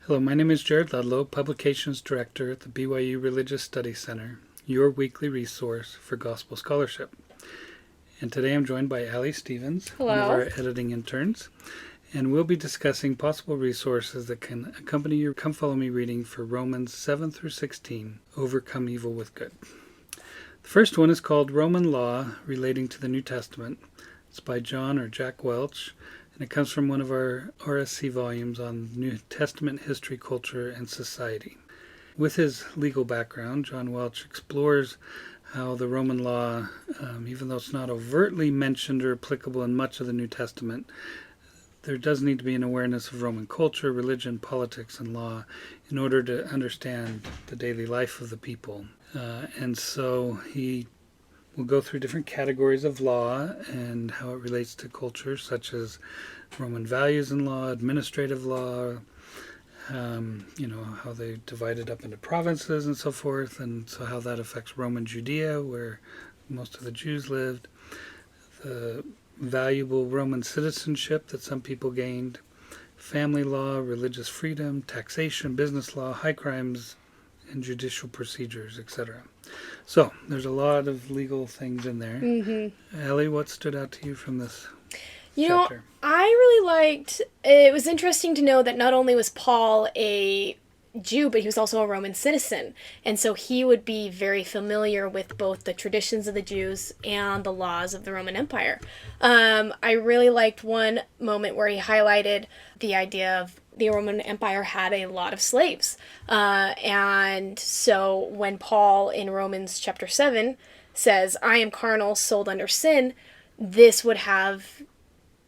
Hello, my name is Jared Ludlow, Publications Director at the BYU Religious Studies Center, your weekly resource for gospel scholarship. And today I'm joined by Allie Stevens, Hello. one of our editing interns, and we'll be discussing possible resources that can accompany your Come Follow Me reading for Romans 7 through 16, Overcome Evil with Good. The first one is called Roman Law Relating to the New Testament. It's by John or Jack Welch, and it comes from one of our RSC volumes on New Testament history, culture, and society. With his legal background, John Welch explores how the Roman law, even though it's not overtly mentioned or applicable in much of the New Testament, there does need to be an awareness of Roman culture, religion, politics, and law in order to understand the daily life of the people. And so he will go through different categories of law and how it relates to culture, such as Roman values in law, administrative law, how they divided up into provinces and so forth, and so how that affects Roman Judea, where most of the Jews lived, the valuable Roman citizenship that some people gained, family law, religious freedom, taxation, business law, high crimes, and judicial procedures, etc. So there's a lot of legal things in there. Mm-hmm. Allie, what stood out to you from this You chapter? know, I really liked, it was interesting to know that not only was Paul a Jew, but he was also a Roman citizen. And so he would be very familiar with both the traditions of the Jews and the laws of the Roman Empire. I really liked one moment where he highlighted the idea of the Roman Empire had a lot of slaves. And so when Paul in Romans chapter 7 says, I am carnal, sold under sin, this would have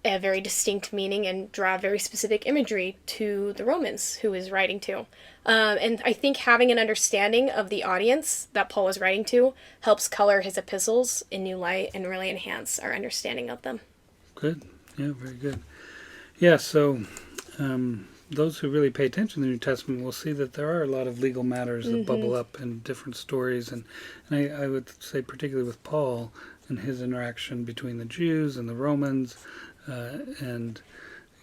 a very distinct meaning and draw very specific imagery to the Romans who is writing to. And I think having an understanding of the audience that Paul was writing to helps color his epistles in new light and really enhance our understanding of them. Good. Yeah, very good. Yeah, so those who really pay attention to the New Testament will see that there are a lot of legal matters that bubble up in different stories. And I would say particularly with Paul and his interaction between the Jews and the Romans, and,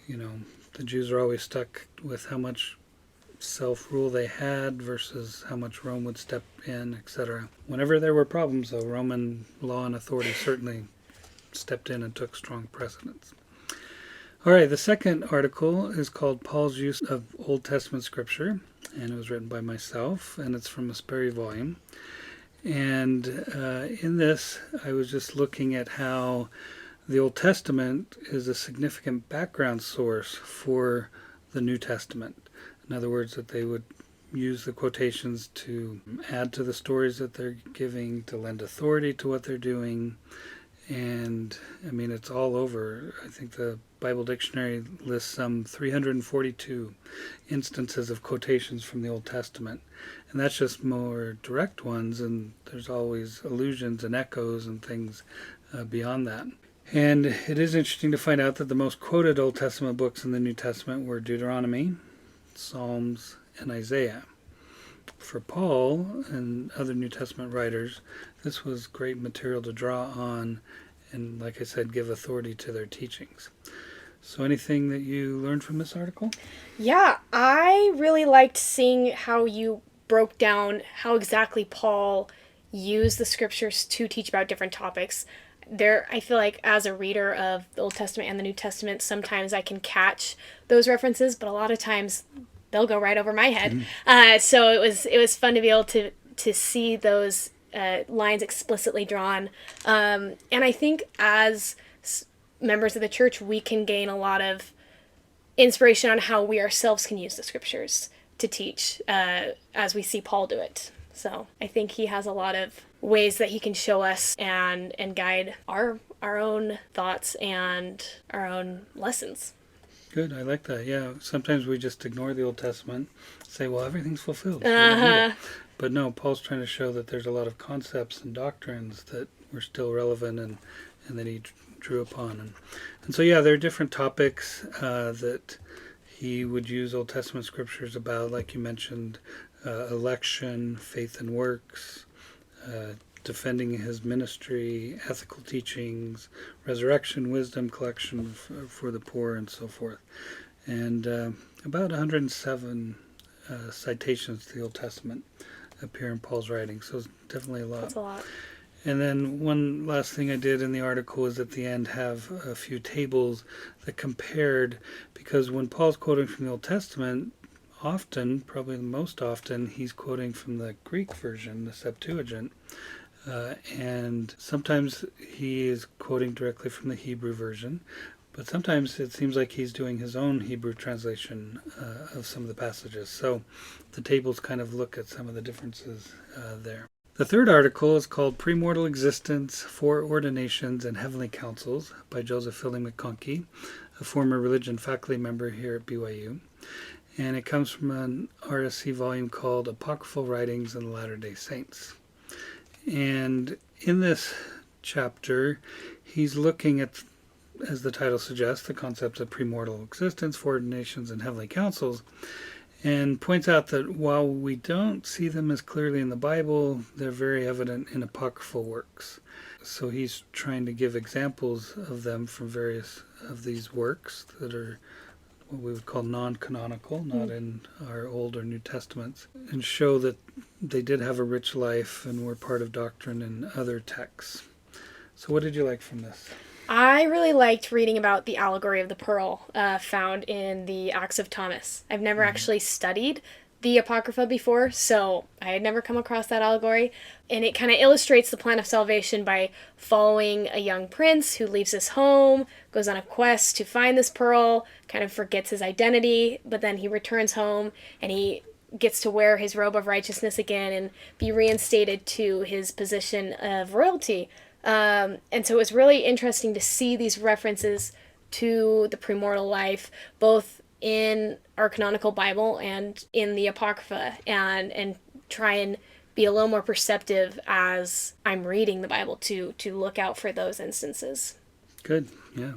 the Jews are always stuck with how much self-rule they had versus how much Rome would step in, etc. Whenever there were problems, though, Roman law and authority certainly stepped in and took strong precedence. All right, the second article is called Paul's Use of Old Testament Scripture, and it was written by myself, and it's from a Sperry volume. And in this, I was just looking at how the Old Testament is a significant background source for the New Testament. In other words, that they would use the quotations to add to the stories that they're giving, to lend authority to what they're doing. And, it's all over. I think the Bible Dictionary lists some 342 instances of quotations from the Old Testament. And that's just more direct ones, and there's always allusions and echoes and things beyond that. And it is interesting to find out that the most quoted Old Testament books in the New Testament were Deuteronomy, Psalms, and Isaiah. For Paul and other New Testament writers, this was great material to draw on and, like I said, give authority to their teachings. So anything that you learned from this article? Yeah, I really liked seeing how you broke down how exactly Paul used the scriptures to teach about different topics. I feel like as a reader of the Old Testament and the New Testament, sometimes I can catch those references, but a lot of times they'll go right over my head. So it was fun to be able to see those lines explicitly drawn. And I think as members of the church, we can gain a lot of inspiration on how we ourselves can use the scriptures to teach as we see Paul do it. So I think he has a lot of ways that he can show us and guide our own thoughts and our own lessons. Good, I like that. Yeah, sometimes we just ignore the Old Testament, say, well, everything's fulfilled. So we don't need it. But no, Paul's trying to show that there's a lot of concepts and doctrines that were still relevant and that he drew upon. And so, yeah, there are different topics that he would use Old Testament scriptures about, like you mentioned, election, faith and works, defending his ministry, ethical teachings, resurrection, wisdom, collection for the poor, and so forth. And about 107 citations to the Old Testament appear in Paul's writing. So it's definitely a lot. That's a lot. And then one last thing I did in the article is at the end have a few tables that compared, because when Paul's quoting from the Old Testament, often, probably most often, he's quoting from the Greek version, the Septuagint. And sometimes he is quoting directly from the Hebrew version, but sometimes it seems like he's doing his own Hebrew translation of some of the passages. So the tables kind of look at some of the differences there. The third article is called Premortal Existence, Foreordinations, and Heavenly Councils by Joseph Fielding McConkie, a former religion faculty member here at BYU. And it comes from an RSC volume called Apocryphal Writings in the Latter-day Saints. And in this chapter, he's looking at, as the title suggests, the concepts of premortal existence, foreordinations, and heavenly councils, and points out that while we don't see them as clearly in the Bible, they're very evident in apocryphal works. So he's trying to give examples of them from various of these works that are what we would call non-canonical, not in our Old or New Testaments, and show that they did have a rich life and were part of doctrine in other texts. So what did you like from this? I really liked reading about the allegory of the pearl found in the Acts of Thomas. I've never actually studied the Apocrypha before, so I had never come across that allegory. And it kind of illustrates the plan of salvation by following a young prince who leaves his home, goes on a quest to find this pearl, kind of forgets his identity, but then he returns home and he gets to wear his robe of righteousness again and be reinstated to his position of royalty. And so it was really interesting to see these references to the premortal life, both in our canonical Bible and in the Apocrypha, and try and be a little more perceptive as I'm reading the Bible to look out for those instances. Good, yeah.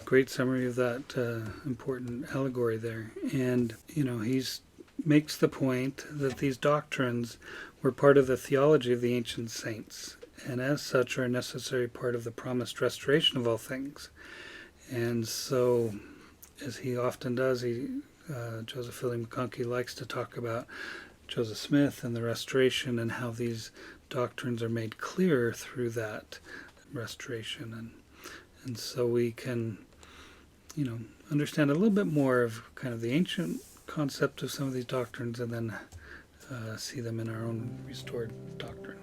Great summary of that important allegory there. And, he's makes the point that these doctrines were part of the theology of the ancient saints, and as such are a necessary part of the promised restoration of all things. And so, as he often does, Joseph Fielding McConkie likes to talk about Joseph Smith and the restoration and how these doctrines are made clear through that restoration. And so we can, understand a little bit more of kind of the ancient concept of some of these doctrines and then see them in our own restored doctrine.